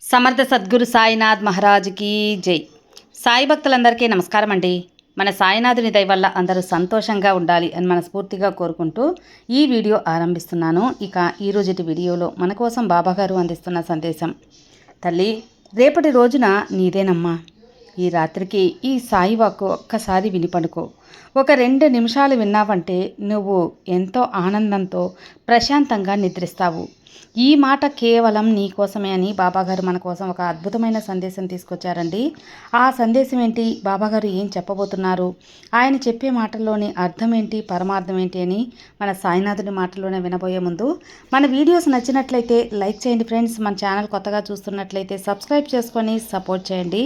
సమర్థ సద్గురు సాయినాథ్ మహారాజ్కి జై. సాయి భక్తులందరికీ నమస్కారం అండి. మన సాయినాథుని దయ వల్ల అందరూ సంతోషంగా ఉండాలి అని మనస్ఫూర్తిగా కోరుకుంటూ ఈ వీడియో ఆరంభిస్తున్నాను. ఇక ఈరోజుటి వీడియోలో మన కోసం బాబాగారు అందిస్తున్న సందేశం: తల్లి, రేపటి రోజున నీదేనమ్మా. ఈ రాత్రికి ఈ సాయి వాక్కు ఒక్కసారి విని పడుకో. ఒక 2 నిమిషాలు విన్నావంటే నువ్వు ఎంతో ఆనందంతో ప్రశాంతంగా నిద్రిస్తావు. ఈ మాట కేవలం నీ కోసమే అని బాబాగారు మన కోసం ఒక అద్భుతమైన సందేశం తీసుకొచ్చారండి. ఆ సందేశం ఏంటి, బాబాగారు ఏం చెప్పబోతున్నారు, ఆయన చెప్పే మాటల్లోని అర్థం ఏంటి, పరమార్థం ఏంటి అని మన సాయినాథుని మాటల్లోనే వినబోయే ముందు మన వీడియోస్ నచ్చినట్లయితే లైక్ చేయండి ఫ్రెండ్స్. మన ఛానల్ కొత్తగా చూస్తున్నట్లయితే సబ్స్క్రైబ్ చేసుకొని సపోర్ట్ చేయండి.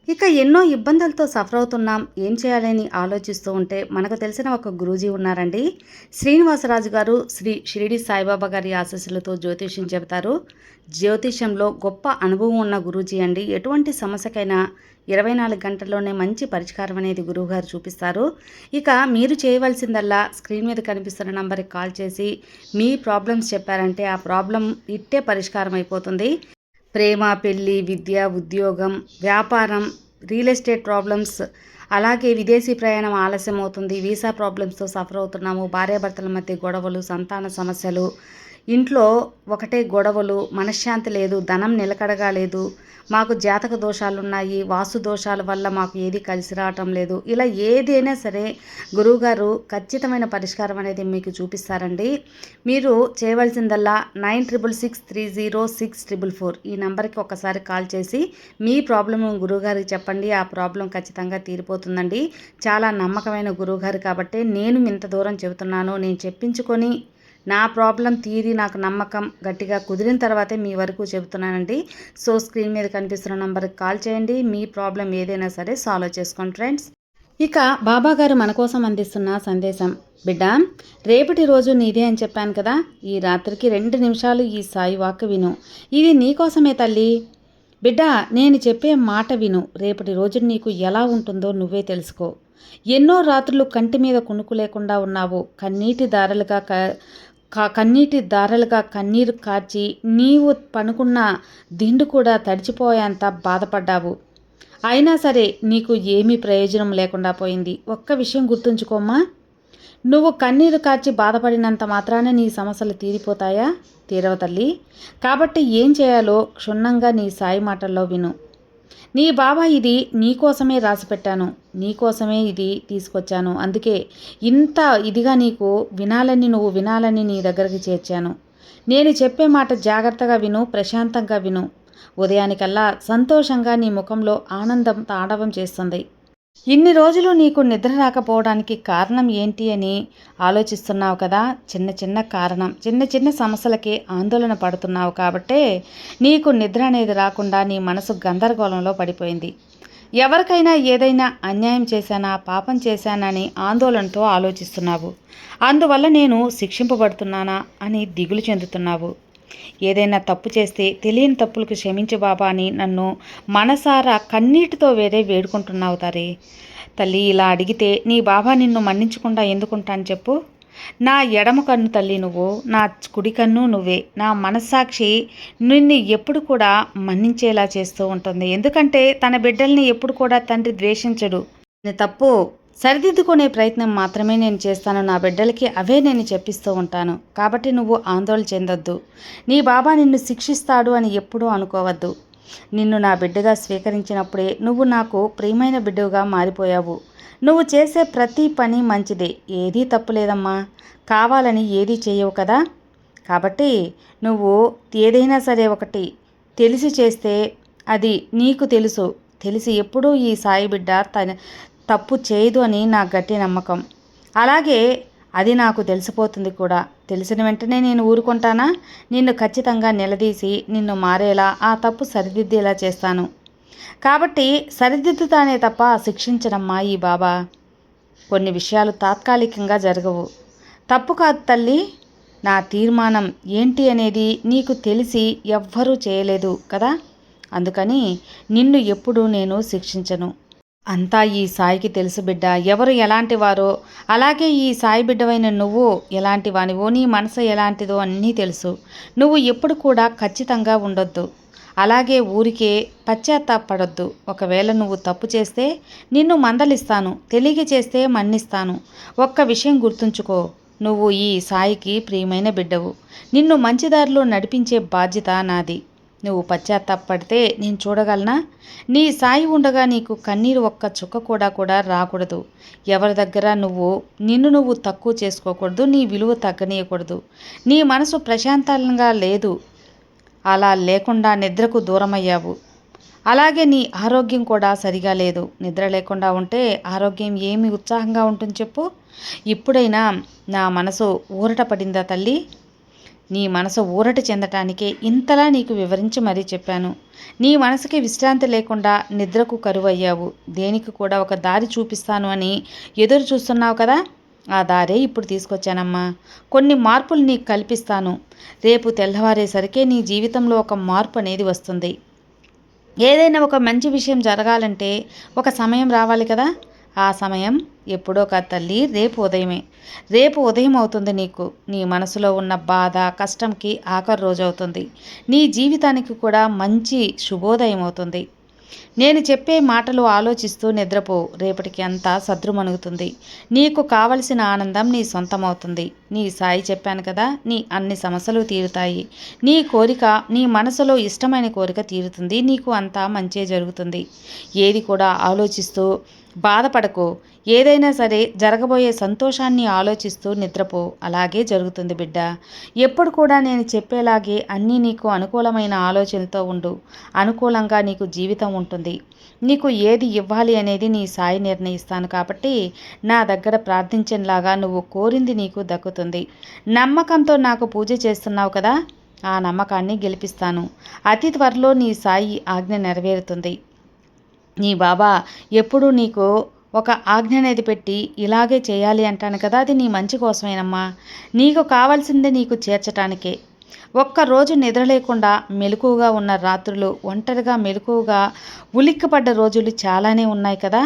ఇక ఎన్నో ఇబ్బందులతో సఫర్ అవుతున్నాం, ఏం చేయాలని ఆలోచిస్తూ ఉంటే మనకు తెలిసిన ఒక గురూజీ ఉన్నారండి. శ్రీనివాసరాజు గారు శ్రీ షిరిడి సాయిబాబా గారి ఆశీస్సులతో జ్యోతిష్యం చెబుతారు. జ్యోతిష్యంలో గొప్ప అనుభవం ఉన్న గురూజీ అండి. ఎటువంటి సమస్యకైనా 24 గంటల్లోనే మంచి పరిష్కారం అనేది గురువుగారు చూపిస్తారు. ఇక మీరు చేయవలసిందల్లా స్క్రీన్ మీద కనిపిస్తున్న నంబర్కి కాల్ చేసి మీ ప్రాబ్లమ్స్ చెప్పారంటే ఆ ప్రాబ్లం ఇట్టే పరిష్కారం అయిపోతుంది. ప్రేమ, పెళ్ళి, విద్య, ఉద్యోగం, వ్యాపారం, రియల్ ఎస్టేట్ ప్రాబ్లమ్స్, అలాగే విదేశీ ప్రయాణం ఆలస్యం అవుతుంది, వీసా ప్రాబ్లమ్స్తో సఫర్ అవుతున్నాము, భార్యాభర్తల మధ్య గొడవలు, సంతాన సమస్యలు, ఇంట్లో ఒకటే గొడవలు, మనశ్శాంతి లేదు, ధనం నిలకడగా లేదు, మాకు జాతక దోషాలున్నాయి, వాస్తు దోషాల వల్ల మాకు ఏది కలిసి రావటం లేదు, ఇలా ఏదైనా సరే గురువుగారు ఖచ్చితమైన పరిష్కారం అనేది మీకు చూపిస్తారండి. మీరు చేయవలసిందల్లా 96630644 ఈ నెంబర్కి ఒకసారి కాల్ చేసి మీ ప్రాబ్లమ్ గురువుగారికి చెప్పండి. ఆ ప్రాబ్లం ఖచ్చితంగా తీరిపోతుందండి. చాలా నమ్మకమైన గురువుగారు కాబట్టి నేను ఇంత దూరం చెబుతున్నాను. నేను చెప్పించుకొని నా ప్రాబ్లం తీరి నాకు నమ్మకం గట్టిగా కుదిరిన తర్వాతే మీ వరకు చెబుతున్నానండి. సో స్క్రీన్ మీద కనిపిస్తున్న నంబర్కి కాల్ చేయండి. మీ ప్రాబ్లం ఏదైనా సరే సాల్వ్ చేసుకోండి ఫ్రెండ్స్. ఇక బాబాగారు మన కోసం అందిస్తున్న సందేశం: బిడ్డ, రేపటి రోజు నీదే అని చెప్పాను కదా, ఈ రాత్రికి 2 నిమిషాలు ఈ సాయి వాక్ విను. ఇది నీకోసమే తల్లి. బిడ్డ, నేను చెప్పే మాట విను. రేపటి రోజు నీకు ఎలా ఉంటుందో నువ్వే తెలుసుకో. ఎన్నో రాత్రులు కంటి మీద కునుకు లేకుండా ఉన్నావు. కన్నీటి దారలుగా కన్నీరు కార్చి నీవు పనుకున్న దిండు కూడా తడిచిపోయేంత బాధపడ్డావు. అయినా సరే నీకు ఏమీ ప్రయోజనం లేకుండా పోయింది. ఒక్క విషయం గుర్తుంచుకోమ్మా, నువ్వు కన్నీరు కార్చి బాధపడినంత మాత్రాన నీ సమస్యలు తీరిపోతాయా? తీరవ తల్లి. కాబట్టి ఏం చేయాలో క్షుణ్ణంగా నీ సాయి మాటల్లో విను. నీ బాబా ఇది నీకోసమే రాసిపెట్టాను, నీకోసమే ఇది తీసుకొచ్చాను. అందుకే ఇంత ఇదిగా నీకు నువ్వు వినాలని నీ దగ్గరికి చేర్చాను. నేను చెప్పే మాట జాగ్రత్తగా విను, ప్రశాంతంగా విను. ఉదయానికల్లా సంతోషంగా నీ ముఖంలో ఆనందం తాండవం చేస్తుంది. ఇన్ని రోజులు నీకు నిద్ర రాకపోవడానికి కారణం ఏంటి అని ఆలోచిస్తున్నావు కదా. చిన్న కారణం, చిన్న సమస్యలకి ఆందోళన పడుతున్నావు కాబట్టే నీకు నిద్ర అనేది రాకుండా నీ మనసు గందరగోళంలో పడిపోయింది. ఎవరికైనా ఏదైనా అన్యాయం చేశానా, పాపం చేశానని ఆందోళనతో ఆలోచిస్తున్నావు. అందువల్ల నేను శిక్షింపబడుతున్నానా అని దిగులు చెందుతున్నావు. ఏదైనా తప్పు చేస్తే తెలియని తప్పులకు క్షమించు బాబా అని నన్ను మనసారా కన్నీటితో వేడుకుంటున్నావు తల్లి. ఇలా అడిగితే నీ బాబా నిన్ను మన్నించకుండా ఎందుకుంటాను చెప్పు? నా ఎడమ కన్ను తల్లి నువ్వు, నా కుడి కన్ను నువ్వే. నా మనస్సాక్షి నిన్ను ఎప్పుడు కూడా మన్నించేలా చేస్తూ ఉంటుంది. ఎందుకంటే తన బిడ్డల్ని ఎప్పుడు కూడా తండ్రి ద్వేషించడు. తప్పు సరిదిద్దుకునే ప్రయత్నం మాత్రమే నేను చేస్తాను. నా బిడ్డలకి అవే నేను చెప్పిస్తూ ఉంటాను. కాబట్టి నువ్వు ఆందోళన చెందొద్దు. నీ బాబా నిన్ను శిక్షిస్తాడు అని ఎప్పుడూ అనుకోవద్దు. నిన్ను నా బిడ్డగా స్వీకరించినప్పుడే నువ్వు నాకు ప్రియమైన బిడ్డగా మారిపోయావు. నువ్వు చేసే ప్రతి పని మంచిదే, ఏదీ తప్పులేదమ్మా. కావాలని ఏదీ చేయవు కదా. కాబట్టి నువ్వు ఏదైనా సరే ఒకటి తెలిసి చేస్తే అది నీకు తెలిసి ఎప్పుడూ ఈ సాయి బిడ్డ తప్పు చేయదు అని నా గట్టి నమ్మకం. అలాగే అది నాకు తెలిసిపోతుంది కూడా. తెలిసిన వెంటనే నేను ఊరుకుంటానా? నిన్ను ఖచ్చితంగా నిలదీసి నిన్ను మారేలా, ఆ తప్పు సరిదిద్దేలా చేస్తాను. కాబట్టి సరిదిద్దుతానే తప్ప శిక్షించడమ్మా ఈ బాబా. కొన్ని విషయాలు తాత్కాలికంగా జరగవు. తప్పు కాదు తల్లి. నా తీర్మానం ఏంటి అనేది నీకు తెలిసి ఎవ్వరూ చేయలేదు కదా. అందుకని నిన్ను ఎప్పుడూ నేను శిక్షించను. అంతా ఈ సాయికి తెలుసు బిడ్డ, ఎవరు ఎలాంటి వారో. అలాగే ఈ సాయి బిడ్డవైన నువ్వు ఎలాంటి వానివో, నీ మనసు ఎలాంటిదో అన్నీ తెలుసు. నువ్వు ఎప్పుడు కూడా ఖచ్చితంగా ఉండొద్దు. అలాగే ఊరికే పశ్చాత్తాపపడొద్దు. ఒకవేళ నువ్వు తప్పు చేస్తే నిన్ను మందలిస్తాను, తెలియక చేస్తే మన్నిస్తాను. ఒక్క విషయం గుర్తుంచుకో, నువ్వు ఈ సాయికి ప్రియమైన బిడ్డవు. నిన్ను మంచి దారిలో నడిపించే బాధ్యత నాది. నువ్వు పశ్చాత్తాపపడితే నేను చూడగలనా? నీ సాయి ఉండగా నీకు కన్నీరు ఒక్క చుక్క కూడా రాకూడదు. ఎవరి దగ్గర నిన్ను నువ్వు తక్కువ చేసుకోకూడదు, నీ విలువ తగ్గనీయకూడదు. నీ మనసు ప్రశాంతంగా లేదు, అలా లేకుండా నిద్రకు దూరమయ్యావు. అలాగే నీ ఆరోగ్యం కూడా సరిగా లేదు. నిద్ర లేకుండా ఉంటే ఆరోగ్యం ఏమి ఉత్సాహంగా ఉంటుంది చెప్పు? ఇప్పుడైనా నా మనసు ఊరట పడిందా తల్లి? నీ మనసు ఊరట చెందటానికే ఇంతలా నీకు వివరించి మరీ చెప్పాను. నీ మనసుకి విశ్రాంతి లేకుండా నిద్రకు కరువయ్యావు. దేనికి కూడా ఒక దారి చూపిస్తాను అని ఎదురు చూస్తున్నావు కదా, ఆ దారే ఇప్పుడు తీసుకొచ్చానమ్మా. కొన్ని మార్పులు నీకు కల్పిస్తాను. రేపు తెల్లవారేసరికే నీ జీవితంలో ఒక మార్పు అనేది వస్తుంది. ఏదైనా ఒక మంచి విషయం జరగాలంటే ఒక సమయం రావాలి కదా. ఆ సమయం ఎప్పుడో కాదు తల్లి, రేపు ఉదయమే. రేపు ఉదయం అవుతుంది నీకు. నీ మనసులో ఉన్న బాధ కష్టంకి ఆఖరి రోజు అవుతుంది. నీ జీవితానికి కూడా మంచి శుభోదయం అవుతుంది. నేను చెప్పే మాటలు ఆలోచిస్తూ నిద్రపో. రేపటికి అంతా సద్రుమణుగుతుంది. నీకు కావలసిన ఆనందం నీ సొంతమవుతుంది. నీ సాయి చెప్పాను కదా, నీ అన్ని సమస్యలు తీరుతాయి. నీ కోరిక, నీ మనసులో ఇష్టమైన కోరిక తీరుతుంది. నీకు అంతా మంచే జరుగుతుంది. ఏది కూడా ఆలోచిస్తూ బాధపడకు. ఏదైనా సరే జరగబోయే సంతోషాన్ని ఆలోచిస్తూ నిద్రపో. అలాగే జరుగుతుంది బిడ్డ. ఎప్పుడు కూడా నేను చెప్పేలాగే అన్నీ నీకు అనుకూలమైన ఆలోచనలతో ఉండు. అనుకూలంగా నీకు జీవితం ఉంటుంది. నీకు ఏది ఇవ్వాలి అనేది నీ సాయి నిర్ణయిస్తాను కాబట్టి నా దగ్గర ప్రార్థించేలాగా నువ్వు కోరింది నీకు దక్కుతుంది. నమ్మకంతో నాకు పూజ చేస్తున్నావు కదా, ఆ నమ్మకాన్ని గెలిపిస్తాను. అతి త్వరలో నీ సాయి ఆజ్ఞ నెరవేరుతుంది. నీ బాబా ఎప్పుడూ నీకు ఒక ఆజ్ఞ అనేది పెట్టి ఇలాగే చేయాలి అంటాను కదా, అది నీ మంచి కోసమేనమ్మా. నీకు కావాల్సిందే నీకు చేర్చటానికే. ఒక్కరోజు నిద్ర లేకుండా మెలకువగా ఉన్న రాత్రులు, ఒంటరిగా మెలకువగా ఉలిక్కిపడ్డ రోజులు చాలానే ఉన్నాయి కదా.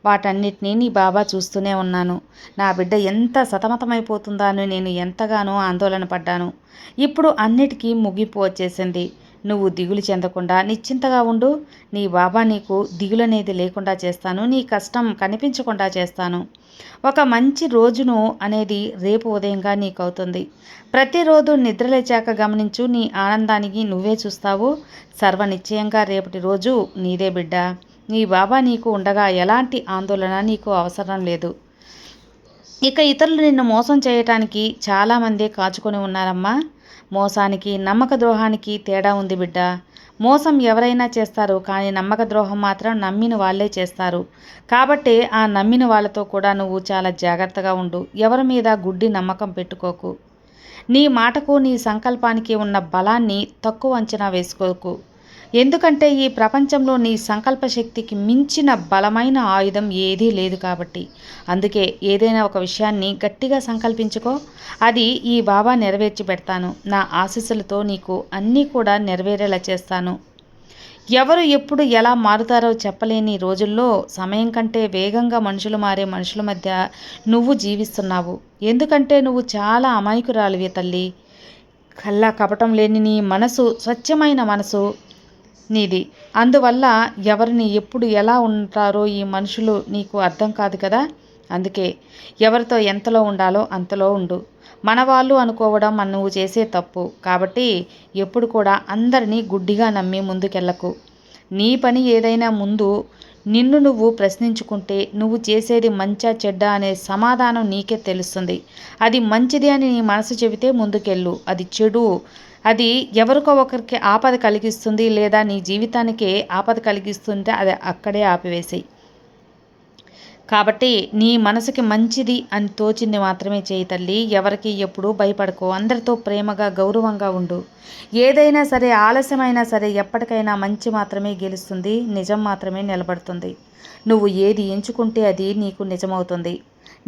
వాటన్నిటినీ నీ బాబా చూస్తూనే ఉన్నాను. నా బిడ్డ ఎంత సతమతమైపోతుందా అని నేను ఎంతగానో ఆందోళన పడ్డాను. ఇప్పుడు అన్నిటికీ ముగింపు వచ్చేసింది. నువ్వు దిగులు చెందకుండా నిశ్చింతగా ఉండు. నీ బాబా నీకు దిగులనేది లేకుండా చేస్తాను. నీ కష్టం కనిపించకుండా చేస్తాను. ఒక మంచి రోజును అనేది రేపు ఉదయంగా నీకు అవుతుంది. ప్రతిరోజు నిద్రలేచాక గమనించు. నీ ఆనందానికి నువ్వే చూస్తావు. సర్వనిశ్చయంగా రేపటి రోజు నీదే బిడ్డ. నీ బాబా నీకు ఉండగా ఎలాంటి ఆందోళన నీకు అవసరం లేదు. ఇక ఇతరులు నిన్ను మోసం చేయటానికి చాలామందే కాచుకొని ఉన్నారమ్మా. మోసానికి నమ్మక ద్రోహానికి తేడా ఉంది బిడ్డ. మోసం ఎవరైనా చేస్తారు, కానీ నమ్మక ద్రోహం మాత్రం నమ్మిన వాళ్ళే చేస్తారు. కాబట్టి ఆ నమ్మిన వాళ్ళతో కూడా నువ్వు చాలా జాగ్రత్తగా ఉండు. ఎవరి మీద గుడ్డి నమ్మకం పెట్టుకోకు. నీ మాటకు నీ సంకల్పానికి ఉన్న బలాన్ని తక్కువ అంచనా వేసుకోకు. ఎందుకంటే ఈ ప్రపంచంలో నీ సంకల్ప శక్తికి మించిన బలమైన ఆయుధం ఏదీ లేదు కాబట్టి. అందుకే ఏదైనా ఒక విషయాన్ని గట్టిగా సంకల్పించుకో. అది ఈ బాబా నెరవేర్చి పెడతాను. నా ఆశీస్సులతో నీకు అన్నీ కూడా నెరవేరేలా చేస్తాను. ఎవరు ఎప్పుడు ఎలా మారుతారో చెప్పలేని రోజుల్లో సమయం కంటే వేగంగా మనుషులు మారే మనుషుల మధ్య నువ్వు జీవిస్తున్నావు. ఎందుకంటే నువ్వు చాలా అమాయకురాలివి తల్లి. కల్లా కపటం లేని నీ మనసు, స్వచ్ఛమైన మనసు నీది. అందువల్ల ఎవరిని ఎప్పుడు ఎలా ఉంటారో ఈ మనుషులు నీకు అర్థం కాదు కదా. అందుకే ఎవరితో ఎంతలో ఉండాలో అంతలో ఉండు. మన వాళ్ళు అనుకోవడం నువ్వు చేసే తప్పు. కాబట్టి ఎప్పుడు కూడా అందరినీ గుడ్డిగా నమ్మి ముందుకెళ్ళకు. నీ పని ఏదైనా ముందు నిన్ను నువ్వు ప్రశ్నించుకుంటే నువ్వు చేసేది మంచా చెడ్డా అనే సమాధానం నీకే తెలుస్తుంది. అది మంచిది అని నీ మనసు చెబితే ముందుకెళ్ళు. అది చెడు, అది ఎవరికో ఒకరికి ఆపద కలిగిస్తుంది, లేదా నీ జీవితానికే ఆపద కలిగిస్తుంటే అది అక్కడే ఆపివేసేయి. కాబట్టి నీ మనసుకి మంచిది అని తోచింది మాత్రమే చేయి తల్లి. ఎవరికి ఎప్పుడూ భయపడకు. అందరితో ప్రేమగా గౌరవంగా ఉండు. ఏదైనా సరే, ఆలస్యమైనా సరే, ఎప్పటికైనా మంచి మాత్రమే గెలుస్తుంది, నిజం మాత్రమే నిలబడుతుంది. నువ్వు ఏది ఎంచుకుంటే అది నీకు నిజమవుతుంది.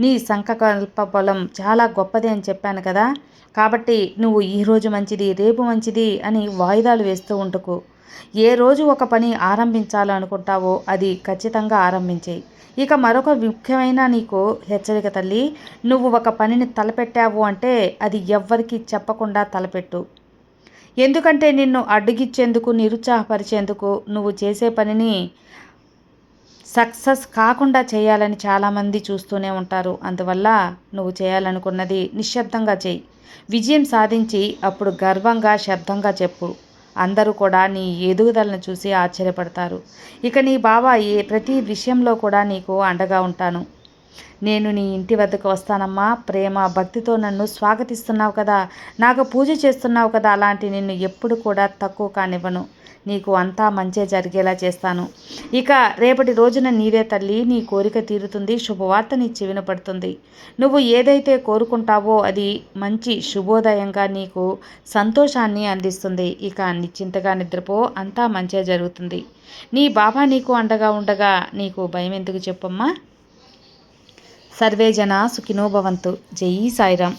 నీ సంకల్ప బలం చాలా గొప్పది అని చెప్పాను కదా. కాబట్టి నువ్వు ఈరోజు మంచిది, రేపు మంచిది అని వాయిదాలు వేస్తూ ఉండకు. ఏ రోజు ఒక పని ఆరంభించాలనుకుంటావో అది ఖచ్చితంగా ఆరంభించేయి. ఇక మరొక ముఖ్యమైన నీకు హెచ్చరిక తల్లి. నువ్వు ఒక పనిని తలపెట్టావు అంటే అది ఎవ్వరికీ చెప్పకుండా తలపెట్టు. ఎందుకంటే నిన్ను అడ్డుగిచ్చేందుకు, నిరుత్సాహపరిచేందుకు, నువ్వు చేసే పనిని సక్సెస్ కాకుండా చేయాలని చాలామంది చూస్తూనే ఉంటారు. అందువల్ల నువ్వు చేయాలనుకున్నది నిశ్శబ్దంగా చెయ్యి. విజయం సాధించి అప్పుడు గర్వంగా శబ్దంగా చెప్పు. అందరూ కూడా నీ ఎదుగుదలను చూసి ఆశ్చర్యపడతారు. ఇక నీ బావ ప్రతి విషయంలో కూడా నీకు అండగా ఉంటాను. నేను నీ ఇంటి వద్దకు వస్తానమ్మా. ప్రేమ భక్తితో నన్ను స్వాగతిస్తున్నావు కదా, నాకు పూజ చేస్తున్నావు కదా, అలాంటి నిన్ను ఎప్పుడు కూడా తక్కువ కానివ్వను. నీకు అంతా మంచే జరిగేలా చేస్తాను. ఇక రేపటి రోజున నీవే తల్లి, నీ కోరిక తీరుతుంది, శుభవార్త నీ చెవిన పడుతుంది. నువ్వు ఏదైతే కోరుకుంటావో అది మంచి శుభోదయంగా నీకు సంతోషాన్ని అందిస్తుంది. ఇక నిశ్చింతగా నిద్రపో, అంతా మంచే జరుగుతుంది. నీ బాబా నీకు అండగా ఉండగా నీకు భయం ఎందుకు చెప్పమ్మా. సర్వే జన సుఖినో భవంతు. జై సాయిరాం.